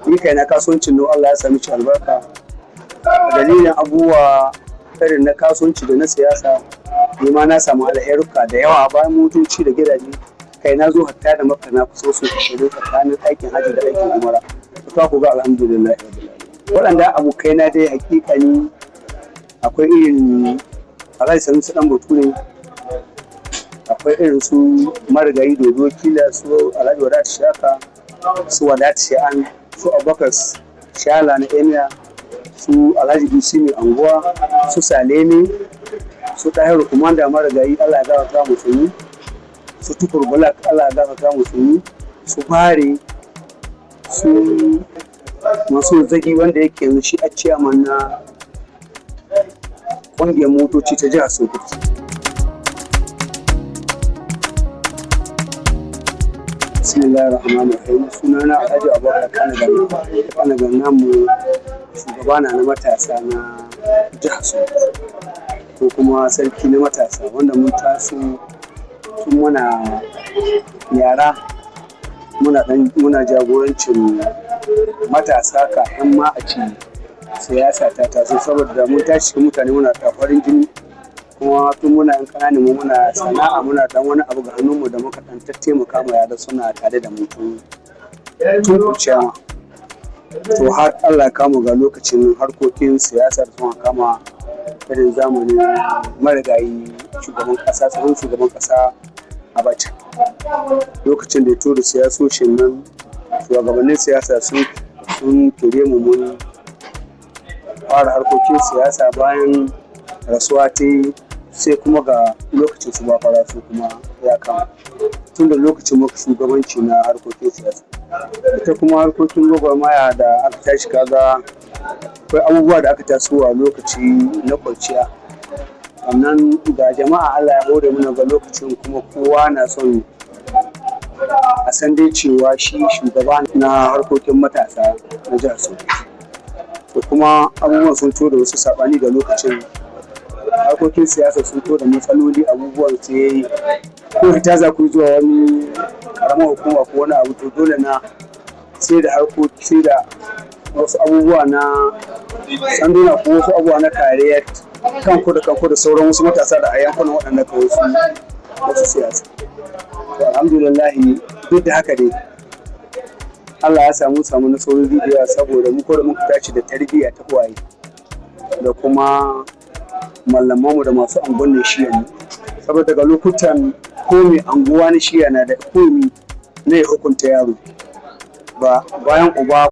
ni kai na kasuwancin no Allah ya sami ci albarka dalilin abubuwa irin na kasuwanci da na siyasa ni ma na samu alheruka da yawa bayan motoci da gidaje kai na zo hatta da makka na kusa su shirin tsakanin aikin hajji da aikin umara ta ku ga alhamdulillah waɗanda abokai na dai hakikani akwai irin Alhaji Sanusi dan Bature akwai irin su marigayi dodo kila su Alhaji Wadata Shaka su Wadata Sha'an su Abubakar Shala na Emiya su Alhaji Dusi mai anguwa su Saleme su Tahiru Kumanda marigayi Allah ya gafarta musulmi su Tukur Bulak Allah ya gafarta musulmi su Fare su masu zagi wanda yake yanzu shi a ciyaman na ƙungiyar motoci ta jihar Sokoto. Bismillahir Rahmanir Rahim. Sunana Alhaji Abubakar Kanagan mu shugaba na matasa na jihar Sokoto ko kuma sarki na matasa wanda mun taso tun muna yara muna jagorancin matasa kafin ma a ci siyasa ta taso saboda mun tashi cikin mutane muna da farin jini kuma tun muna yan kananan mu muna sana'a muna dan wani abu ga hannunmu da muka dan taimaka ma yara suna tare da mu tun kuciya to har Allah ya kama ga lokacin harkokin siyasar sun kama irin zamanin marigayi shugaban kasa tsohon shugaban kasa Abacha lokacin da ya tura siyasoshin nan shugabannin siyasa sun kire mu mun fara harkokin siyasa bayan rasuwa ta sai kuma ga lokacin su ba fara su kuma ya kama tun da lokacin muka shugabanci na harkokin siyasa ita kuma harkokin gwagwarmaya da aka tashi kaga akwai abubuwa da aka taso a lokaci na kwanciya sannan ga jama'a Allah ya hore mana ga lokacin kuma kowa na son a san dai cewa shi shugaba na harkokin matasa na jihar Sokoto to kuma abubuwan sun to da wasu sabani da lokacin harkokin siyasa sun to da matsaloli abubuwan sai ko fita za ku zuwa wani karamar hukuma ko wani abu to dole na sai da harkoki sai da wasu abubuwa na sanduna ko wasu abubuwa na kariyar kanku da sauran wasu matasa da a yankunan waɗanda ka wasu siyasa to alhamdulillah duk da haka dai Allah ya samu nasarori da yawa saboda mu da muka tashi da tarbiyya ta uwaye da kuma mallamanmu da masu anguwan shiyan saboda daga lokutan komi anguwa na shiya na da komi na ya hukunta yaro ba bayan uba